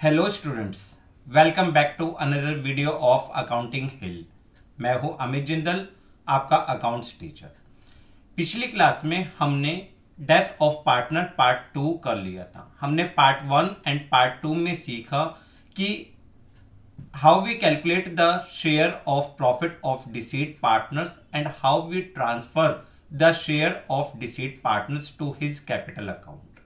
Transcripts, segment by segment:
Hello students, welcome back to another video of accounting hill. मैं हूं अमित जिंदल, आपका accounts teacher. पिछली क्लास में हमने डेथ ऑफ पार्टनर पार्ट 2 कर लिया था। हमने पार्ट 1 एंड पार्ट 2 में सीखा कि how we calculate the share of profit of deceased partners and how we transfer the share of deceased partners to his capital account।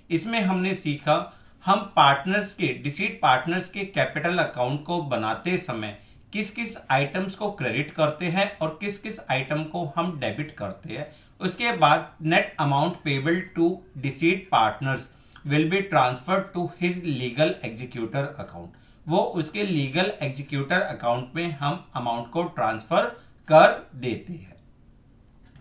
इसमें हमने सीखा हम पार्टनर्स के डिसीड पार्टनर्स के कैपिटल अकाउंट को बनाते समय किस किस आइटम्स को क्रेडिट करते हैं और किस किस आइटम को हम डेबिट करते हैं। उसके बाद net amount payable to deceased partners will be transferred to his legal executor account. वो उसके लीगल एग्जीक्यूटर अकाउंट में हम अमाउंट को ट्रांसफर कर देते हैं।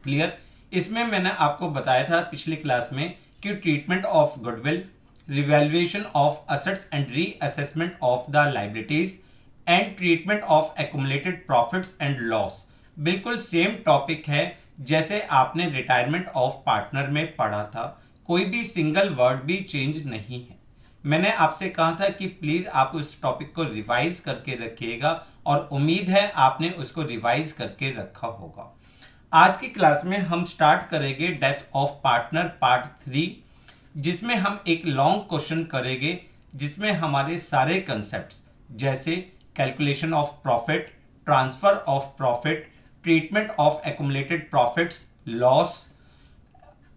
क्लियर। इसमें मैंने आपको बताया था पिछली क्लास में कि treatment of goodwill, revaluation of assets and reassessment of the liabilities and treatment of accumulated profits and loss बिल्कुल सेम टॉपिक है जैसे आपने रिटायरमेंट ऑफ पार्टनर में पढ़ा था। कोई भी सिंगल वर्ड भी चेंज नहीं है। मैंने आपसे कहा था कि प्लीज आप उस टॉपिक को रिवाइज करके रखिएगा और उम्मीद है आपने उसको रिवाइज करके रखा होगा। आज की क्लास में हम स्टार्ट करेंगे डेथ ऑफ पार्टनर पार्ट 3, जिसमें हम एक लॉन्ग क्वेश्चन करेंगे जिसमें हमारे सारे कंसेप्ट्स जैसे calculation of profit, transfer of profit, treatment of accumulated profits, loss,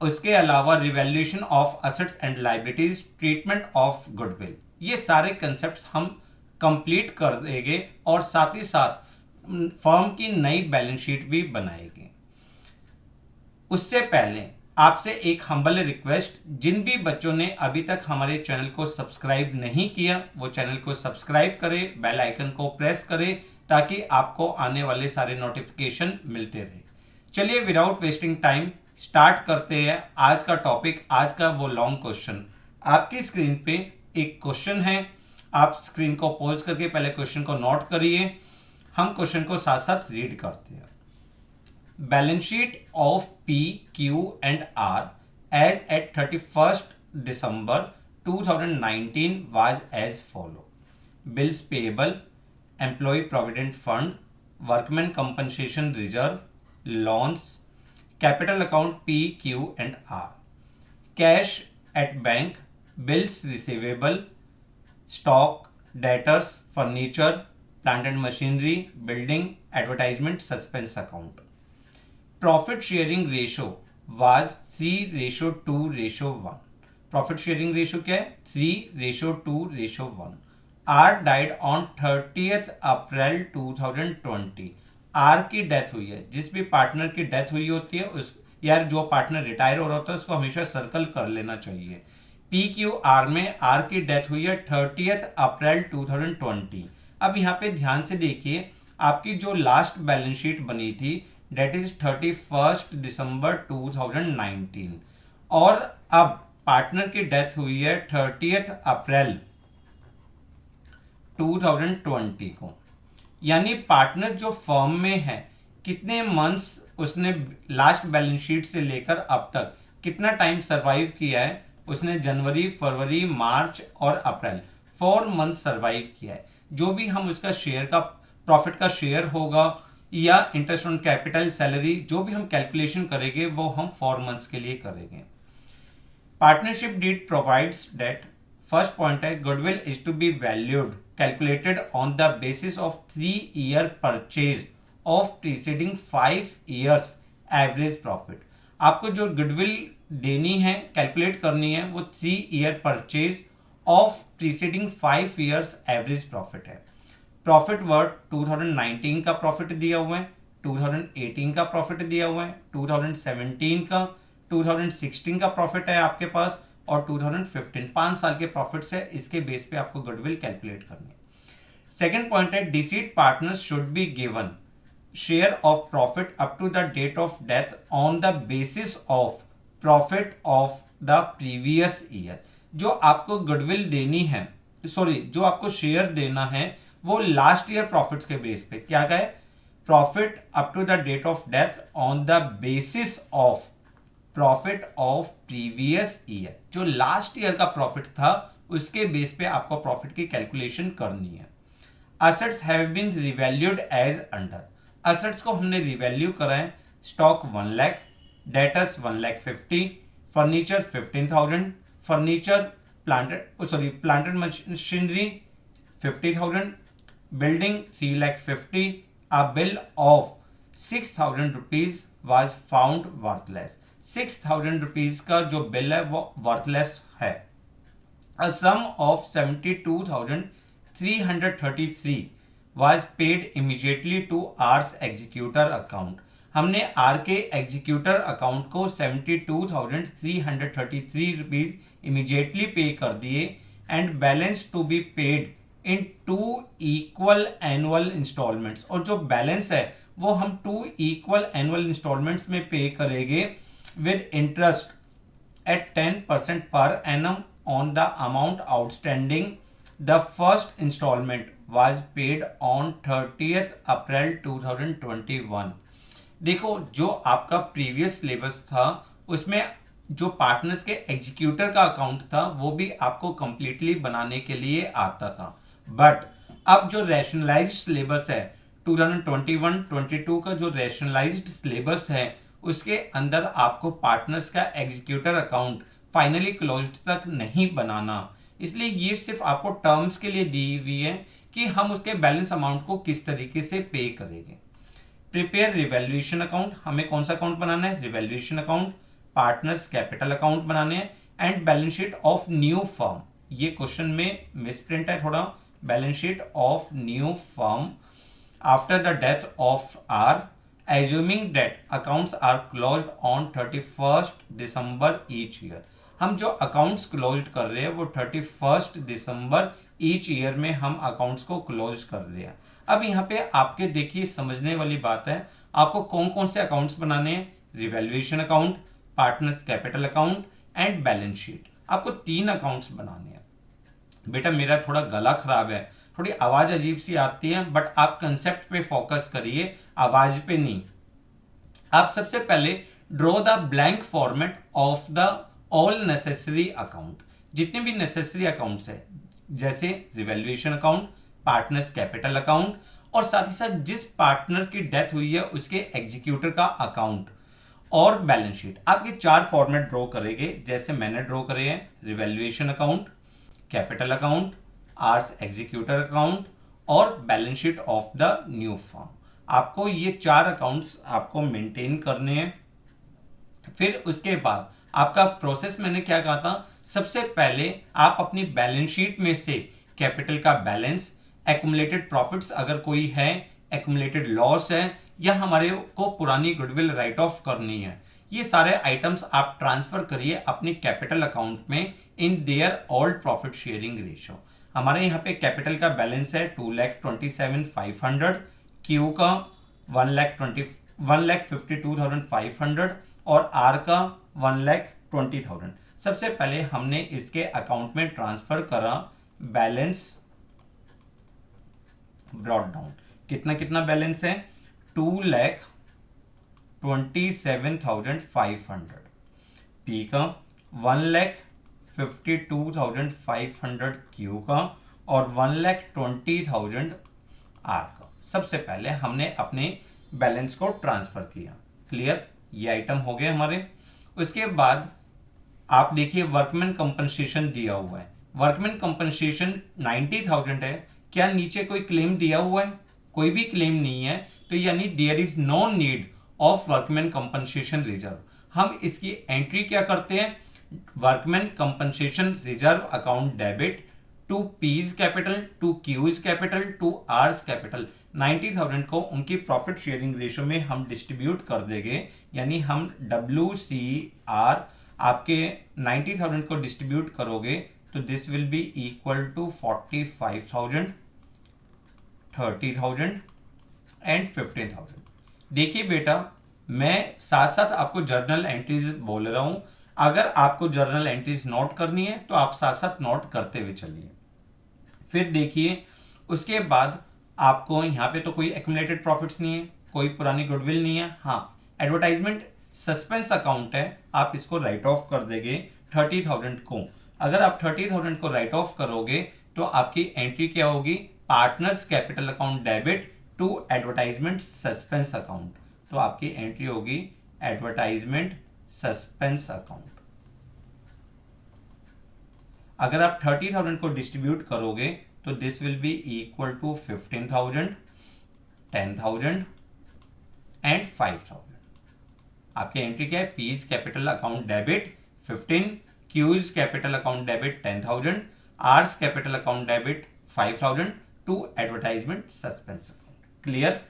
उसके अलावा revaluation of assets and liabilities, treatment of goodwill, ये सारे कंसेप्ट्स हम कंप्लीट कर देंगे और साथ ही साथ फर्म की नई बैलेंस शीट भी बनाएंगे। उससे पहले आपसे एक हम्बल रिक्वेस्ट, जिन भी बच्चों ने अभी तक हमारे चैनल को सब्सक्राइब नहीं किया वो चैनल को सब्सक्राइब करें, बेल आइकन को प्रेस करें ताकि आपको आने वाले सारे नोटिफिकेशन मिलते रहे। चलिए विदाउट वेस्टिंग टाइम स्टार्ट करते हैं आज का टॉपिक। आज का वो लॉन्ग क्वेश्चन आपकी स्क्रीन पे एक क्वेश्चन है। आप स्क्रीन को पॉज करके पहले क्वेश्चन को नोट करिए। हम क्वेश्चन को साथ साथ रीड करते हैं। Balance sheet of P, Q and R as at 31st December 2019 was as follow: bills payable, employee provident fund, workman compensation reserve, loans, capital account P, Q and R, cash at bank, bills receivable, stock, debtors, furniture, plant and machinery, building, advertisement, suspense account। Profit sharing ratio was 3:2:1। Profit sharing ratio क्या है? 3:2:1। R died on 30th April 2020। R की death हुई है। जिस भी partner की death हुई होती है उस यार जो पार्टनर रिटायर हो रहा होता है उसको हमेशा सर्कल कर लेना चाहिए। पी क्यू आर में आर की डेथ हुई है 30th अप्रैल 2020। अब यहाँ पे ध्यान से देखिए, आपकी जो लास्ट बैलेंस शीट बनी थी डेट इज 31st दिसंबर 2019 और अब पार्टनर की डेथ हुई है 30th अप्रैल 2020 को। यानी पार्टनर जो फर्म में है कितने मंथ्स उसने लास्ट बैलेंस शीट से लेकर अब तक कितना टाइम सरवाइव किया है? उसने जनवरी, फरवरी, मार्च और अप्रैल 4 मंथ सरवाइव किया है। जो भी हम उसका शेयर का प्रॉफिट का शेयर होगा या इंटरेस्ट ऑन कैपिटल, सैलरी, जो भी हम कैलकुलेशन करेंगे वो हम 4 मंथ्स के लिए करेंगे। Partnership deed provides that, first point है goodwill is to be valued calculated on the basis of 3-year purchase of preceding 5 years average profit. आपको जो गुडविल देनी है, कैलकुलेट करनी है, वो 3-year purchase of preceding 5 years average profit है। Profit word 2019 का प्रॉफिट दिया हुआ है, 2018 का प्रॉफिट दिया हुआ है, 2017 का, 2016 का प्रॉफिट है आपके पास और 2015 5 साल के प्रॉफिट है। इसके बेस पे आपको गुडविल कैलकुलेट करनी है। सेकेंड पॉइंट है deceased partners should be given share of profit up to the date of death on the basis of profit of the previous year. जो आपको गुडविल देनी है, जो आपको शेयर देना है वो लास्ट ईयर प्रॉफिट्स के बेस पे क्या कहे? Profit up to the date of death on the basis of profit of previous year. जो लास्ट ईयर का प्रॉफिट था उसके बेस पे आपको प्रॉफिट की कैलकुलेशन करनी है। Assets have been revalued as under, assets को हमने रिवैल्यू करा है, stock 1 lakh, debtors 1,50,000, furniture 15,000, furniture plant and machinery 50,000, building 3,50,000, a bill of 6,000 rupees was found worthless, 6,000 rupees का जो बिल है वो वर्थलेस है। A sum of 72,333 was paid immediately to R's executor account, हमने R के एग्जीक्यूटर अकाउंट को 72,333 रुपीज इमीडिएटली पे कर दिए and balance to be paid in 2 equal annual installments, और जो बैलेंस है वो हम 2 इक्वल एनुअल इंस्टॉलमेंट्स में पे करेंगे with interest at 10% per annum on the amount outstanding. The first installment was paid on 30th April 2021. देखो जो आपका प्रीवियस सिलेबस था उसमें जो पार्टनर्स के एग्जीक्यूटर का अकाउंट था वो भी आपको कंप्लीटली बनाने के लिए आता था, बट अब जो रैशनलाइज्ड सिलेबस है 2021-22 का जो रैशनलाइज्ड सिलेबस है उसके अंदर आपको पार्टनर्स का एग्जीक्यूटर अकाउंट फाइनली क्लोज्ड तक नहीं बनाना, इसलिए ये सिर्फ आपको टर्म्स के लिए दी हुई है कि हम उसके बैलेंस अमाउंट को किस तरीके से पे करेंगे। प्रिपेयर रिवैल्यूएशन अकाउंट, हमें कौन सा अकाउंट बनाना है, revaluation account, partners capital account बनाने हैं and balance sheet of new firm, ये क्वेश्चन में मिसप्रिंट है थोड़ा, balance sheet of new firm after the death of R assuming that accounts are closed on 31st December each year, हम जो accounts close कर रहे हैं वो 31st दिसंबर ईच ईयर में हम अकाउंट्स को क्लोज कर रहे हैं। अब यहाँ पे आपके देखिए समझने वाली बात है, आपको कौन कौन से अकाउंट्स बनाने हैं, revaluation account, partners capital account and balance sheet, आपको 3 अकाउंट्स बनाने हैं। बेटा मेरा थोड़ा गला खराब है, थोड़ी आवाज अजीब सी आती है, बट आप कंसेप्ट पे फोकस करिए, आवाज पे नहीं। आप सबसे पहले draw the blank format of the all necessary account, जितने भी नेसेसरी अकाउंट्स है जैसे revaluation account, partners capital account और साथ ही साथ जिस पार्टनर की डेथ हुई है उसके एग्जीक्यूटर का अकाउंट और बैलेंस शीट, आप ये 4 फॉर्मेट ड्रॉ करेंगे जैसे मैंने ड्रॉ करे हैं, revaluation account, capital account, R's executor account और balance sheet of the new firm. आपको ये 4 अकाउंट्स आपको मेंटेन करने हैं। फिर उसके बाद आपका प्रोसेस मैंने क्या कहा था, सबसे पहले आप अपनी बैलेंस शीट में से कैपिटल का बैलेंस, एक्युमुलेटेड प्रॉफिट्स अगर कोई है, एक्युमुलेटेड लॉस है या हमारे को पुरानी गुडविल राइट ऑफ करनी है, ये सारे आइटम्स आप ट्रांसफर करिए अपने कैपिटल अकाउंट में in their old profit sharing ratio. हमारे यहाँ पे कैपिटल का बैलेंस है 2,27,500, क्यू का 1,52,500 और आर का 1,20,000। सबसे पहले हमने इसके अकाउंट में ट्रांसफर करा बैलेंस ब्रॉट डाउन, कितना कितना बैलेंस है, 2,27,500, पी का 1,52,500 क्यू का और 1,20,000 आर का। सबसे पहले हमने अपने बैलेंस को ट्रांसफर किया, क्लियर, ये आइटम हो गए हमारे। उसके बाद आप देखिए वर्कमैन कंपनसेशन दिया हुआ है, वर्कमैन कंपनसेशन 90,000 है, क्या नीचे कोई क्लेम दिया हुआ है, कोई भी क्लेम नहीं है, तो यानी there is no need of workman compensation reserve. हम इसकी एंट्री क्या करते हैं, workman compensation reserve account debit to P's capital, to Q's capital, to R's capital. 90,000 को उनकी प्रॉफिट शेयरिंग रेशियो में हम डिस्ट्रीब्यूट कर देंगे, यानी हम WCR आपके 90,000 को डिस्ट्रीब्यूट करोगे तो this will be equal to 45,000, 30,000 and 15,000। देखिए बेटा मैं साथ साथ आपको जर्नल एंट्रीज बोल रहा हूं, अगर आपको जर्नल एंट्रीज नोट करनी है तो आप साथ साथ नोट करते हुए चलिए। फिर देखिए उसके बाद आपको यहाँ पे तो कोई एक्युमुलेटेड प्रॉफिट्स नहीं है, कोई पुरानी गुडविल नहीं है, हाँ एडवर्टाइजमेंट सस्पेंस अकाउंट है, आप इसको राइट ऑफ कर देंगे 30,000 को। अगर आप 30,000 को राइट ऑफ करोगे तो आपकी एंट्री क्या होगी, partners capital account debit to advertisement suspense account. तो आपकी एंट्री होगी एडवर्टाइजमेंट सस्पेंस अकाउंट। अगर आप 30,000 को डिस्ट्रीब्यूट करोगे तो this will be equal to 15,000, 10,000 and 5,000। आपकी एंट्री क्या है, P's capital account debit 15, Q's capital account debit 10,000, R's capital account debit 5,000 to advertisement suspense account. Clear.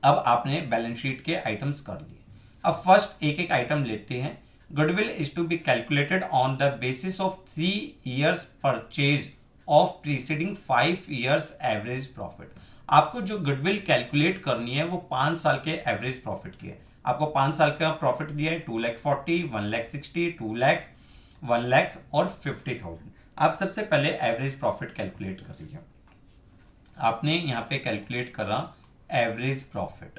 अब आपने बैलेंस शीट के आइटम्स कर लिए। अब फर्स्ट एक एक आइटम लेते हैं। Goodwill is to be calculated on the basis of 3 years purchase of preceding 5 years average profit. आपको जो गुडविल कैलकुलेट करनी है वो 5 साल के एवरेज प्रॉफिट की है। आपको 5 साल का प्रॉफिट दिया है 2,40,000, 1,60,000, 2 लाख, 1 लाख और 50,000। आप सबसे पहले एवरेज प्रॉफिट कैलकुलेट करिए। आपने यहाँ पे कैलकुलेट करा average profit.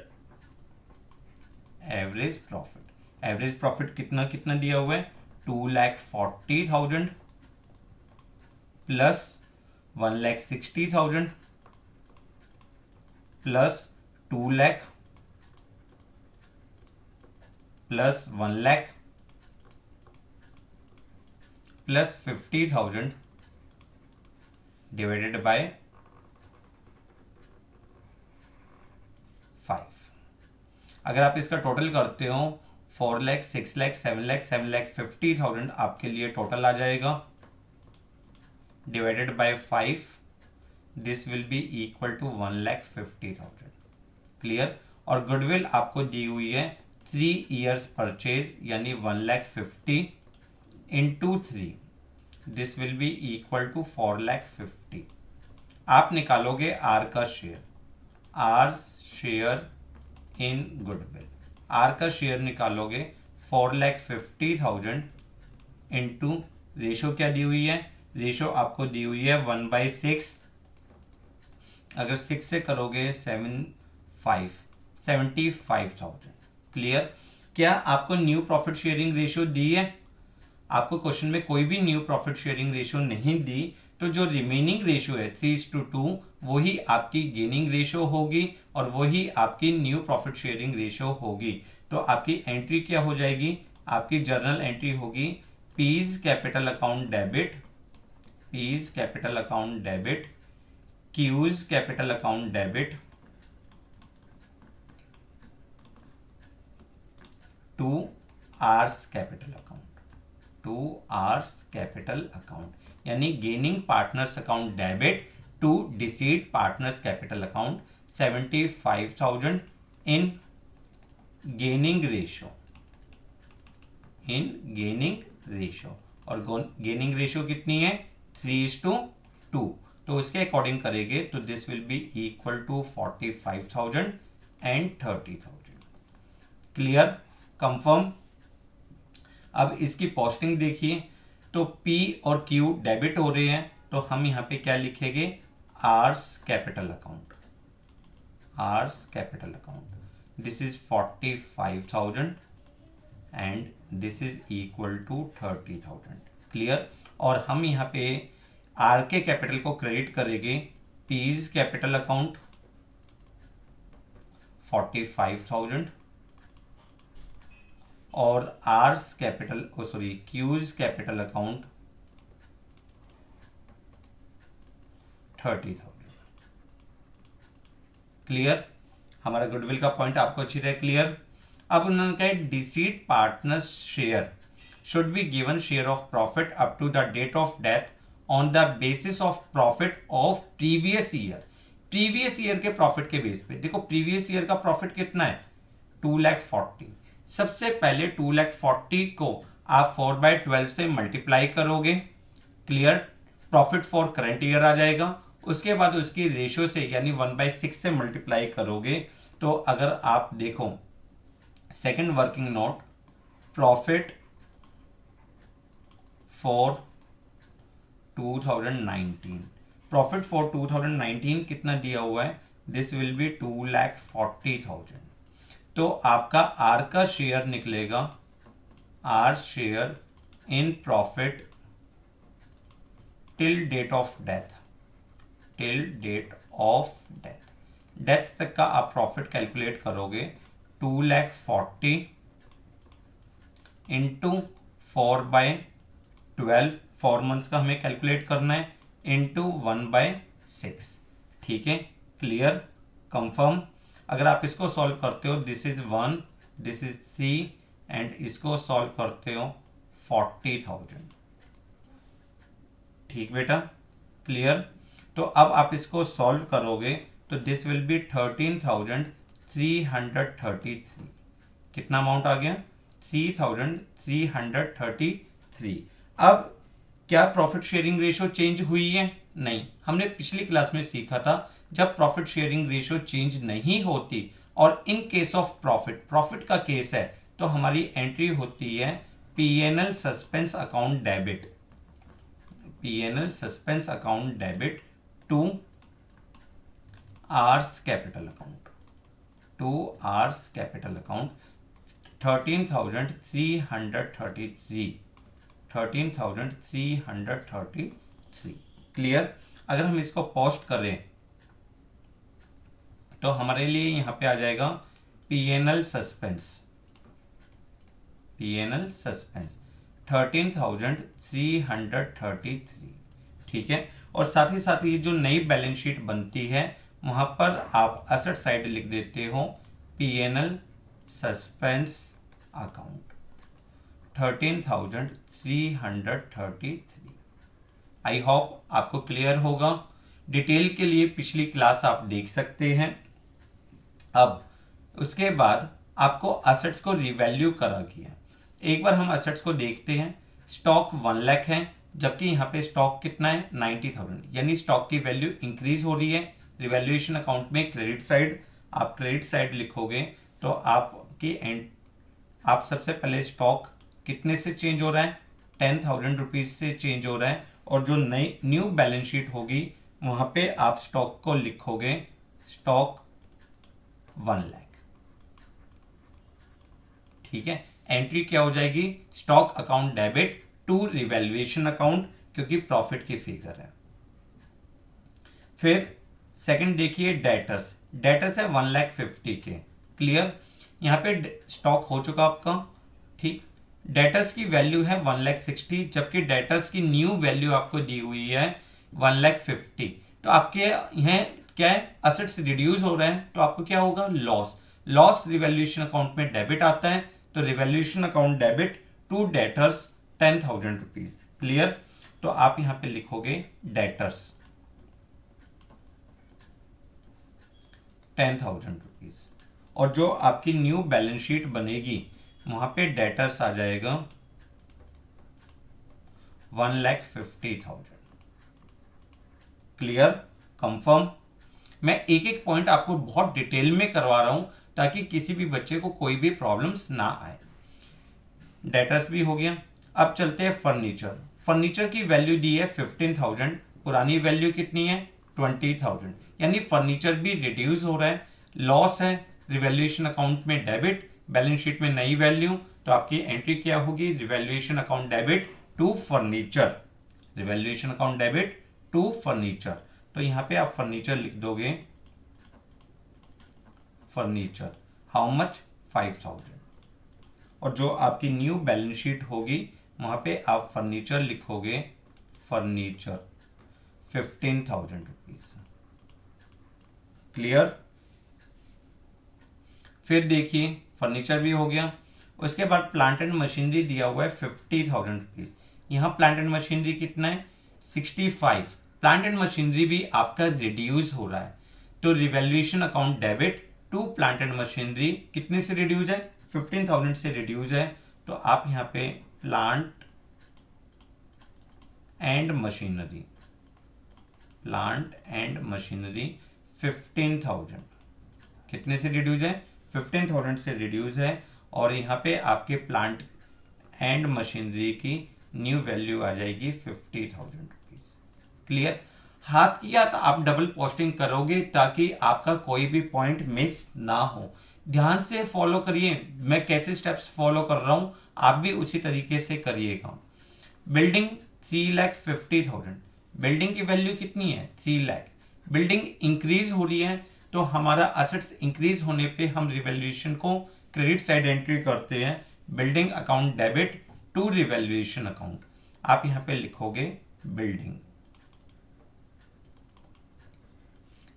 Average profit, average profit कितना कितना दिया हुआ है, 2,40,000 plus 1,60,000 plus 2 lakh plus 1 lakh plus 50,000 divided by 5। अगर आप इसका टोटल करते हो 4 लाख, 6 लाख, 7 लाख, 7 लाख 50,000 आपके लिए टोटल आ जाएगा, divided by 5, this will be equal to 1,50,000। Clear. और गुडविल आपको दी हुई है 3 years परचेज यानी 1,50,000 into 3, this will be equal to 4,50,000। आप निकालोगे आर का share, R share in goodwill. R का शेयर निकालोगे 4,50,000 इंटू, रेशो क्या दी हुई है, रेशो आपको दी हुई है 1/6। अगर 6 से करोगे 75,000। क्लियर। क्या आपको न्यू प्रॉफिट शेयरिंग रेशियो दी है, आपको क्वेश्चन में कोई भी न्यू प्रॉफिट शेयरिंग रेशियो नहीं दी, तो जो रिमेनिंग रेशियो है 3:2 वही आपकी गेनिंग रेशियो होगी और वही आपकी न्यू प्रॉफिट शेयरिंग रेशियो होगी। तो आपकी एंट्री क्या हो जाएगी, आपकी जर्नल एंट्री होगी P's capital account debit, P's capital account debit, Q's capital account debit to R's capital account, to R's capital account यानी gaining partners account debit to deceased partners capital account 75,000 in gaining ratio, in gaining ratio. और gaining ratio कितनी है 3:2, तो उसके according करेंगे तो this will be equal to 45,000 and 30,000। Clear, confirm. अब इसकी पोस्टिंग देखिए, तो P और Q डेबिट हो रहे हैं, तो हम यहाँ पे क्या लिखेंगे, R's capital account, R's capital account, this is 45,000 and this is equal to 30,000। Clear. और हम यहाँ पे आर के कैपिटल को क्रेडिट करेंगे, पीज कैपिटल अकाउंट 45,000 और R's capital Q's capital account 30,000। Clear. हमारा गुडविल का पॉइंट आपको अच्छी तरह क्लियर। अब उन्होंने कहा deceased partner's share should be given share of profit up to the date of death on the basis of profit of previous year. Previous year के profit के बेस पे देखो, प्रीवियस ईयर का प्रॉफिट कितना है 2,40,000। सबसे पहले 2,40,000 को आप 4/12 से मल्टीप्लाई करोगे। Clear. Profit for current year आ जाएगा। उसके बाद उसकी रेशियो से यानी 1/6 से मल्टीप्लाई करोगे। तो अगर आप देखो second working note, profit for 2019, profit for 2019 कितना दिया हुआ है, दिस विल बी 2,40,000। तो आपका आर का शेयर निकलेगा, R share in profit till date of death, till date of death, death तक का आप प्रॉफिट कैलकुलेट करोगे 2,40,000 इंटू 4/12, 4 मंथ्स का हमें कैलकुलेट करना है, इंटू 1/6। ठीक है, क्लियर, कंफर्म। अगर आप इसको सॉल्व करते हो, this is 1, this is 3 and इसको सॉल्व करते हो 40,000। ठीक बेटा, क्लियर। तो अब आप इसको सॉल्व करोगे तो दिस विल बी 13,333। कितना अमाउंट आ गया? 3,333। अब क्या प्रॉफिट शेयरिंग रेशियो चेंज हुई है? नहीं। हमने पिछली क्लास में सीखा था जब प्रॉफिट शेयरिंग रेशियो चेंज नहीं होती और in case of profit, profit का केस है, तो हमारी एंट्री होती है PNL suspense account debit, PNL suspense account debit to R's capital account, to R's capital account 13,333, 13,333। Clear. अगर हम इसको पोस्ट करें तो हमारे लिए यहां पे आ जाएगा पीएनएल सस्पेंस, पीएनएल सस्पेंस 13,333। ठीक है, और साथ ही जो नई बैलेंस शीट बनती है वहां पर आप असेट साइड लिख देते हो PNL suspense account 13,333। I hope आपको क्लियर होगा। डिटेल के लिए पिछली क्लास आप देख सकते हैं। अब उसके बाद आपको असेट्स को रिवैल्यू करा गया। एक बार हम असेट्स को देखते हैं। स्टॉक 1 लाख है, जबकि यहाँ पे स्टॉक कितना है 90,000, यानी स्टॉक की वैल्यू इंक्रीज हो रही है। रिवैल्यूएशन अकाउंट में क्रेडिट साइड, आप क्रेडिट साइड लिखोगे तो आप सबसे पहले स्टॉक कितने से चेंज हो रहा है? 10,000 रुपीज से चेंज हो रहा है। और जो नई न्यू बैलेंस शीट होगी वहां पे आप स्टॉक को लिखोगे स्टॉक 1 लाख। ठीक है, एंट्री क्या हो जाएगी? Stock account debit to revaluation account, क्योंकि प्रॉफिट की फिगर है। फिर सेकंड देखिए डेटर्स, डेटर्स है 1,50,000 के। क्लियर, यहां पे स्टॉक हो चुका आपका। ठीक, डेटर्स की वैल्यू है 1,60,000, जबकि डेटर्स की न्यू वैल्यू आपको दी हुई है 1,50,000। तो आपके यहाँ क्या है? असेट्स रिड्यूस हो रहे हैं, तो आपको क्या होगा? लॉस। लॉस रिवैल्यूएशन अकाउंट में डेबिट आता है, तो revaluation account debit to debtors 10,000 rupees. Clear, तो आप यहां पे लिखोगे डेटर्स 10,000 रुपीज, और जो आपकी न्यू बैलेंस शीट बनेगी वहां पे डेटर्स आ जाएगा 1,50,000। Clear, confirm. मैं एक एक पॉइंट आपको बहुत डिटेल में करवा रहा हूं ताकि किसी भी बच्चे को कोई भी प्रॉब्लम्स ना आए। डेटर्स भी हो गया। अब चलते हैं फर्नीचर। फर्नीचर की वैल्यू दी है 15,000, पुरानी वैल्यू कितनी है? 20,000, यानी फर्नीचर भी रिड्यूस हो रहा है। लॉस है, रिवैल्यूएशन अकाउंट में डेबिट, बैलेंस शीट में नई वैल्यू, तो आपकी एंट्री क्या होगी? Revaluation account debit to furniture, revaluation account debit to furniture. तो यहां पे आप फर्नीचर लिख दोगे, फर्नीचर हाउ मच? 5,000। और जो आपकी न्यू बैलेंस शीट होगी वहां पे आप फर्नीचर लिखोगे फर्नीचर 15,000 रुपीज। क्लियर। फिर देखिए फर्नीचर भी हो गया। उसके बाद प्लांट एंड मशीनरी दिया हुआ है 50,000 रुपीज। यहाँ प्लांट एंड मशीनरी कितना है? 65। प्लांट एंड मशीनरी भी आपका रिड्यूस हो रहा है, तो revaluation account debit to plant and machinery कितने से रिड्यूस है? 15,000 से रिड्यूस है। तो आप यहाँ पे plant and machinery, plant and machinery 15,000 कितने से रिड्यूस है? 15,000 से रिड्यूस है। और यहाँ पे आपके प्लांट एंड मशीनरी की न्यू वैल्यू आ जाएगी 50,000 रुपीज। क्लियर। हाथ की हाथ आप डबल पोस्टिंग करोगे ताकि आपका कोई भी पॉइंट मिस ना हो। ध्यान से फॉलो करिए, मैं कैसे स्टेप्स फॉलो कर रहा हूं, आप भी उसी तरीके से करिएगा। बिल्डिंग 3,50,000, बिल्डिंग की वैल्यू कितनी है 3 लाख। बिल्डिंग इंक्रीज हो रही है तो हमारा असेट्स इंक्रीज होने पे हम रिवैल्यूएशन को क्रेडिट साइड एंट्री करते हैं, building account debit to revaluation account. आप यहां पे लिखोगे बिल्डिंग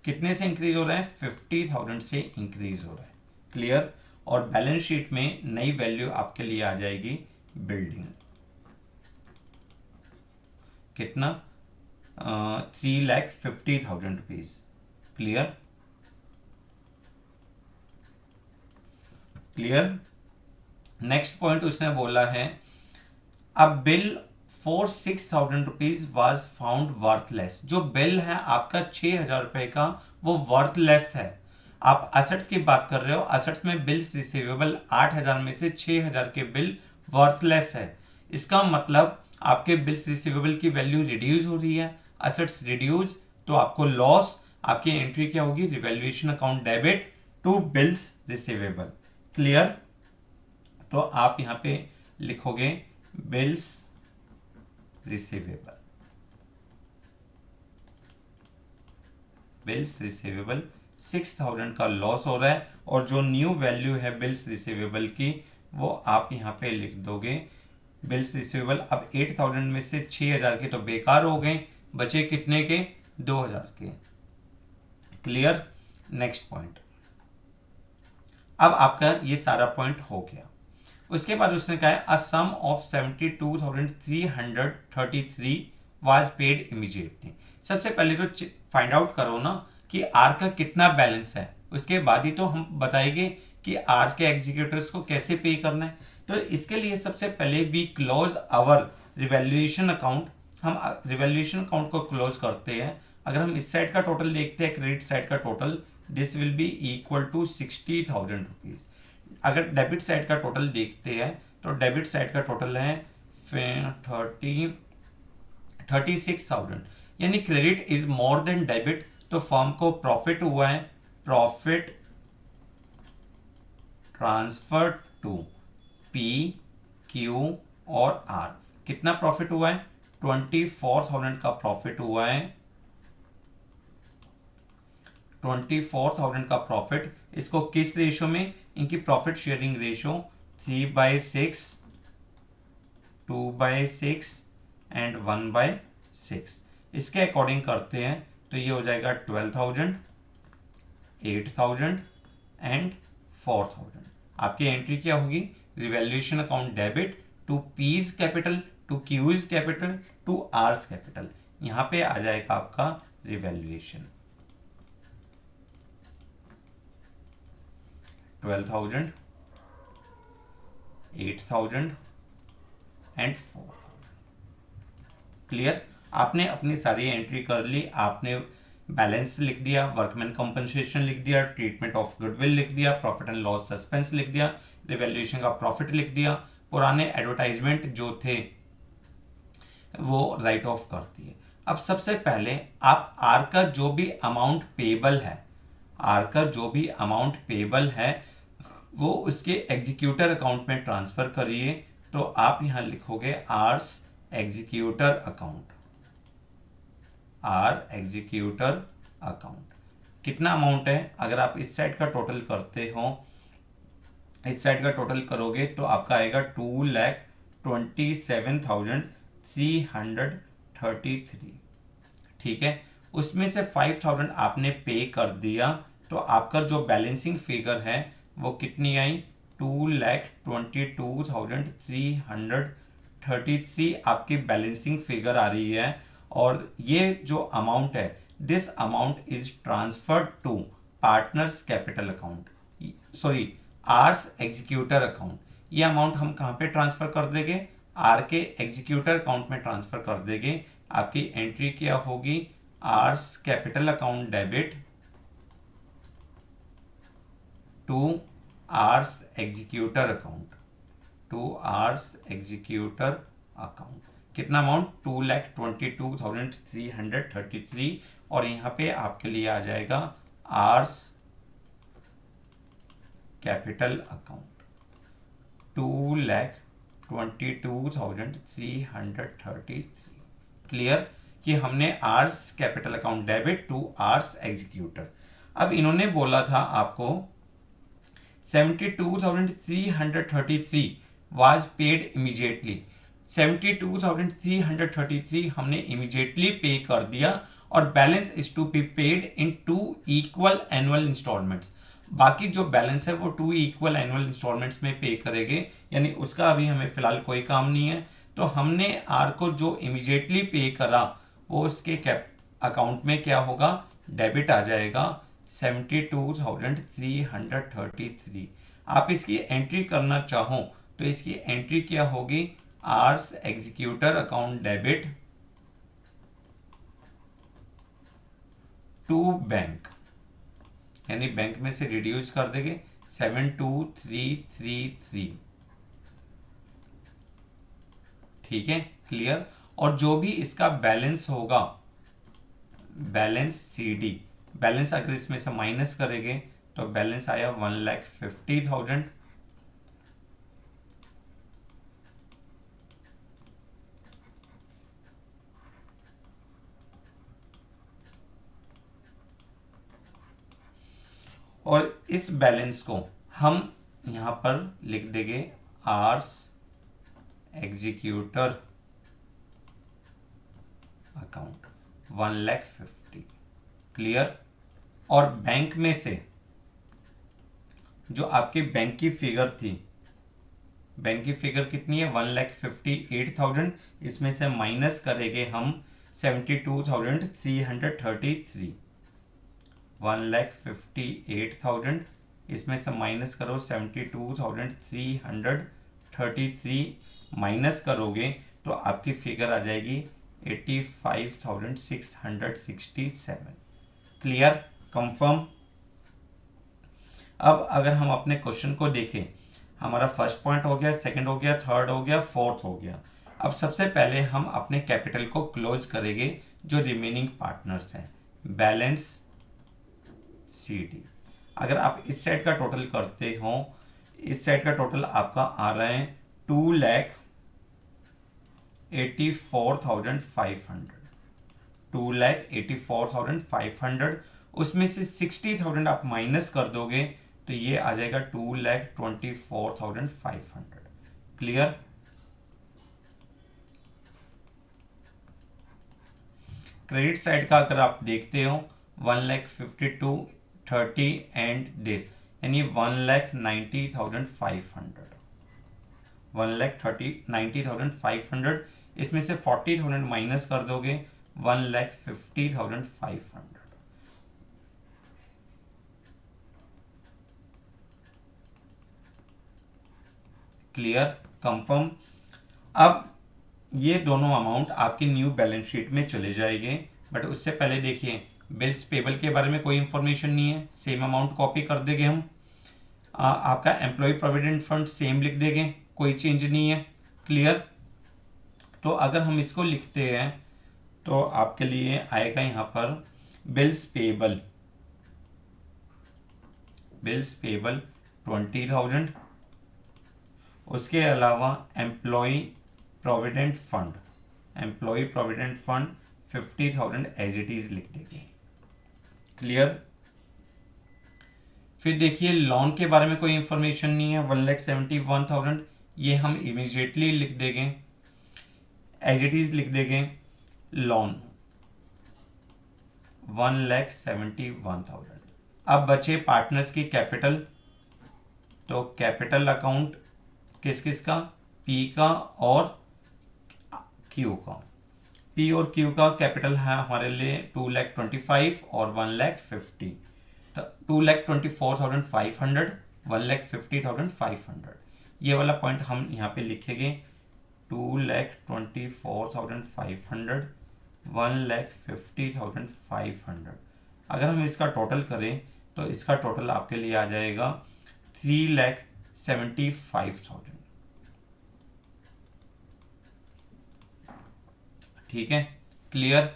कितने से इंक्रीज हो रहा है 50,000 से इंक्रीज हो रहा है। क्लियर। और बैलेंस शीट में नई वैल्यू आपके लिए आ जाएगी बिल्डिंग कितना 3,50,000 rupees. Clear. Clear. Next point उसने बोला है अ bill for 6,000 rupees was found worthless. जो बिल है आपका 6,000 रुपए का वो वर्थलेस है। आप असेट्स की बात कर रहे हो, असेट्स में बिल्स रिसीवेबल 8,000 में से 6,000 के बिल वर्थलेस है। इसका मतलब आपके बिल्स रिसीवेबल की वैल्यू रिड्यूस हो रही है, असेट्स रिड्यूस तो आपको लॉस। आपकी एंट्री क्या होगी revaluation account debit to bills receivable. Clear. तो आप यहां पे लिखोगे बिल्स रिसीवेबल, बिल्स रिसीवेबल 6,000 का लॉस हो रहा है और जो न्यू वैल्यू है बिल्स रिसीवेबल की वो आप यहां पे लिख दोगे बिल्स रिसीवेबल। अब 8,000 में से 6,000 के तो बेकार हो गए, बचे कितने के 2,000 के। क्लियर। Next point. अब आपका ये सारा पॉइंट हो गया। उसके बाद उसने कहा है अ सम ऑफ 72,333 वाज पेड इमीडिएटली। सबसे पहले तो फाइंड आउट करो ना कि आर का कितना बैलेंस है, उसके बाद ही तो हम बताएंगे कि आर के एग्जीक्यूटर्स को कैसे पे करना है। तो इसके लिए सबसे पहले we close our revaluation account. हम रिवैल्यूएशन अकाउंट को क्लोज करते हैं। अगर हम इस साइड का टोटल देखते हैं क्रेडिट साइड का total, this will be equal to 60,000 rupees. अगर डेबिट साइड का टोटल देखते हैं तो डेबिट साइड का टोटल है 36,000, यानी credit is more than debit. तो फर्म को प्रॉफिट हुआ है, profit transfer to P Q और आर। कितना प्रॉफिट हुआ है 24,000 का प्रॉफिट हुआ है, 24,000 का प्रॉफिट। इसको किस रेशो में, इनकी प्रॉफिट शेयरिंग रेशो 3/6, 2/6 एंड 1/6 इसके अकॉर्डिंग करते हैं तो ये हो जाएगा 12,000, 8,000 एंड 4,000। आपकी एंट्री क्या होगी revaluation account debit to P's capital, to Q's capital, to R's capital. यहां पे आ जाएगा आपका रिवैल्यूएशन 12,000, 8,000 एंड 4,000। क्लियर। आपने अपनी सारी एंट्री कर ली, आपने बैलेंस लिख दिया, वर्कमैन कंपनसेशन लिख दिया, ट्रीटमेंट ऑफ गुडविल लिख दिया, प्रॉफिट एंड लॉस सस्पेंस लिख दिया, रिवैल्यूएशन का प्रॉफिट लिख दिया, पुराने एडवर्टाइजमेंट जो थे वो राइट ऑफ कर दिए। अब सबसे पहले आप आर का जो भी अमाउंट पेबल है, आर का जो भी अमाउंट पेबल है वो उसके एग्जीक्यूटर अकाउंट में ट्रांसफर करिए। तो आप यहां लिखोगे R's executor account, R executor account. कितना अमाउंट है, अगर आप इस साइड का टोटल करते हो, इस साइड का टोटल करोगे तो आपका आएगा 2,27,333। ठीक है। उसमें से 5,000 आपने पे कर दिया तो आपका जो बैलेंसिंग फिगर है वो कितनी आई 2,22,333 आपकी बैलेंसिंग फिगर आ रही है। और ये जो अमाउंट है this amount is transferred to partners capital account, sorry R's executor account. ये अमाउंट हम कहां पे ट्रांसफर कर देंगे आर के एग्जीक्यूटर अकाउंट में ट्रांसफर कर देंगे। आपकी एंट्री क्या होगी R's capital account debit to R's executor account, to R's executor account. कितना अमाउंट 2,22,333 और यहां पे आपके लिए आ जाएगा आर्स कैपिटल अकाउंट 2,22,333। क्लियर। कि हमने R's capital account debit to R's executor. अब इन्होंने बोला था आपको 72,333 वाज पेड इमीडिएटली। 72,333 हमने इमीडिएटली पे कर दिया और balance is to be paid in 2 equal annual instalments. बाकी जो बैलेंस है वो 2 इक्वल एनुअल इंस्टॉलमेंट्स में पे करेंगे, यानी उसका अभी हमें फिलहाल कोई काम नहीं है। तो हमने आर को जो इमीडिएटली पे करा वो उसके कैप अकाउंट में क्या होगा, डेबिट आ जाएगा 72,333। आप इसकी एंट्री करना चाहो तो इसकी एंट्री क्या होगी, R's executor account debit to bank, यानी बैंक में से रिड्यूस कर देंगे 72,333। ठीक है, क्लियर। और जो भी इसका बैलेंस होगा, बैलेंस CD, बैलेंस अगर इसमें से माइनस करेंगे तो बैलेंस आया 1,50,000। और इस बैलेंस को हम यहां पर लिख देंगे आर्स एग्जीक्यूटर अकाउंट 1,50,000। क्लियर। और बैंक में से जो आपकी बैंक की फिगर थी, बैंक की फिगर कितनी है 1,58,000, इसमें से माइनस करेंगे हम 72,333। 1,58,000 इसमें से माइनस करो 72,333, माइनस करोगे तो आपकी फिगर आ जाएगी 85,667। Clear, confirm. अब अगर हम अपने क्वेश्चन को देखें, हमारा फर्स्ट पॉइंट हो गया, सेकंड हो गया, थर्ड हो गया, फोर्थ हो गया। अब सबसे पहले हम अपने कैपिटल को क्लोज करेंगे जो रिमेनिंग पार्टनर्स हैं, बैलेंस CD। अगर आप इस साइड का टोटल करते हो, इस साइड का टोटल आपका आ रहा है 2,84,500। 2,84,500, उसमें से 60,000 आप माइनस कर दोगे तो ये आ जाएगा 2,24,500। क्लियर। क्रेडिट साइड का अगर आप देखते हो 1,52,30 एंड दिस, यानी 1,90,500। 1,90,500, इसमें से 40,000 माइनस कर दोगे 1,50,500। Clear, confirm. अब ये दोनों अमाउंट आपकी न्यू बैलेंस शीट में चले जाएंगे, बट उससे पहले देखिए बिल्स पेबल के बारे में कोई इंफॉर्मेशन नहीं है, सेम अमाउंट कॉपी कर देंगे हम। आपका एम्प्लॉय प्रोविडेंट फंड सेम लिख देंगे, कोई चेंज नहीं है। क्लियर। तो अगर हम इसको लिखते हैं तो आपके लिए आएगा यहाँ पर बिल्स पेबल, बिल्स पेबल 20,000। उसके अलावा employee provident fund, employee provident fund 50,000 as it is लिख देंगे। क्लियर। फिर देखिए लोन के बारे में कोई इंफॉर्मेशन नहीं है, 1,71,000, ये हम इमीडिएटली लिख देंगे, एज इट इज लिख देंगे। लोन 1,71,000। अब बचे पार्टनर्स की कैपिटल, तो कैपिटल अकाउंट किस किस का, पी का और क्यू का। पी और क्यू का कैपिटल है हमारे लिए 2,25,000 और 1,50,000, तो 2,24,500, 1,50,500। ये वाला पॉइंट हम यहाँ पे लिखेंगे 2,24,500, 1,50,500। अगर हम इसका टोटल करें तो इसका टोटल आपके लिए आ जाएगा 3,75,000। ठीक है, क्लियर।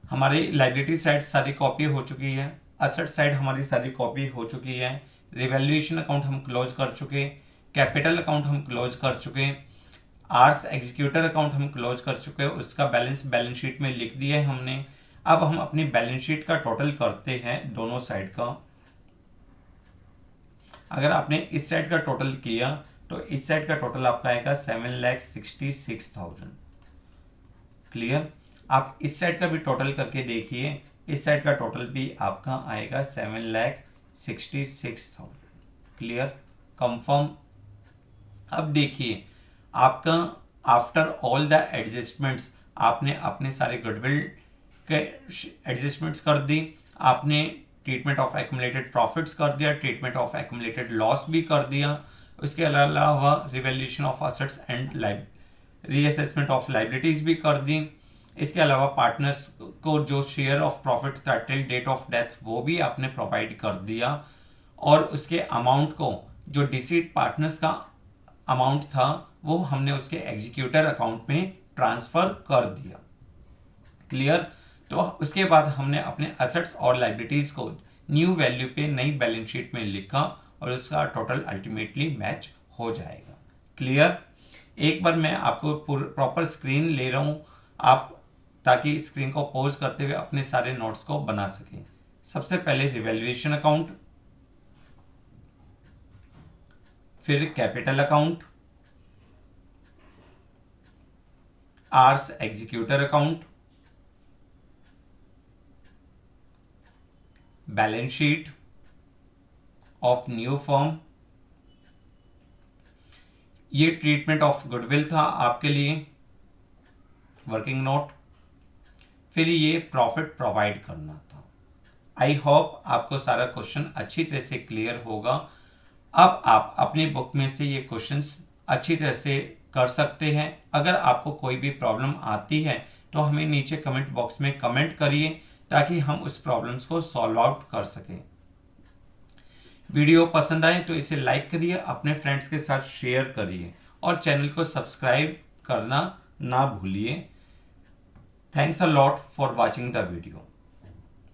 हमारी लाइबिलिटी साइड सारी कॉपी हो चुकी है, असेट साइड हमारी सारी कॉपी हो चुकी है, रिवैल्यूएशन अकाउंट हम क्लोज कर चुके, कैपिटल अकाउंट हम क्लोज कर चुके। आर्स एग्जीक्यूटर अकाउंट हम क्लोज कर चुके हैं, उसका बैलेंस शीट में लिख दिया है हमने। अब हम अपनी बैलेंस शीट का टोटल करते हैं दोनों साइड का। अगर आपने इस साइड का टोटल किया तो इस साइड का टोटल आपका आएगा 7,66,000। क्लियर। आप इस साइड का भी टोटल करके देखिए, इस साइड का टोटल भी आपका आएगा 7,66,000। Clear, confirm. अब देखिए आपका आफ्टर ऑल द एडजस्टमेंट्स, आपने अपने सारे गुडविल के एडजस्टमेंट्स कर दी, आपने ट्रीटमेंट ऑफ एक्यूमुलेटेड प्रॉफिट्स कर दिया, ट्रीटमेंट ऑफ एक्यूमुलेटेड लॉस भी कर दिया, उसके अलावा revaluation of assets and reassessment of liabilities भी कर दी। इसके अलावा पार्टनर्स को जो शेयर ऑफ प्रॉफिट था टिल डेट ऑफ डेथ वो भी आपने प्रोवाइड कर दिया, और उसके अमाउंट को जो डिसीड पार्टनर्स का अमाउंट था वो हमने उसके एग्जीक्यूटर अकाउंट में ट्रांसफर कर दिया। क्लियर। तो उसके बाद हमने अपने असेट्स और लाइबिलिटीज को न्यू वैल्यू पे नई बैलेंस शीट में लिखा और उसका टोटल अल्टीमेटली मैच हो जाएगा। क्लियर। एक बार मैं आपको प्रॉपर स्क्रीन ले रहा हूं, आप ताकि स्क्रीन को पॉज करते हुए अपने सारे नोट्स को बना सकें। सबसे पहले रिवैल्यूएशन अकाउंट, फिर capital account, R's executor account, balance sheet of new firm, ये ट्रीटमेंट ऑफ गुडविल था आपके लिए, वर्किंग नोट, फिर ये प्रॉफिट प्रोवाइड करना था। आई होप आपको सारा क्वेश्चन अच्छी तरह से क्लियर होगा। अब आप अपनी बुक में से ये क्वेश्चंस अच्छी तरह से कर सकते हैं। अगर आपको कोई भी प्रॉब्लम आती है तो हमें नीचे कमेंट बॉक्स में कमेंट करिए ताकि हम उस प्रॉब्लम्स को सॉल्व आउट कर सकें। वीडियो पसंद आए तो इसे लाइक करिए, अपने फ्रेंड्स के साथ शेयर करिए और चैनल को सब्सक्राइब करना ना भूलिए। Thanks a lot for watching the video.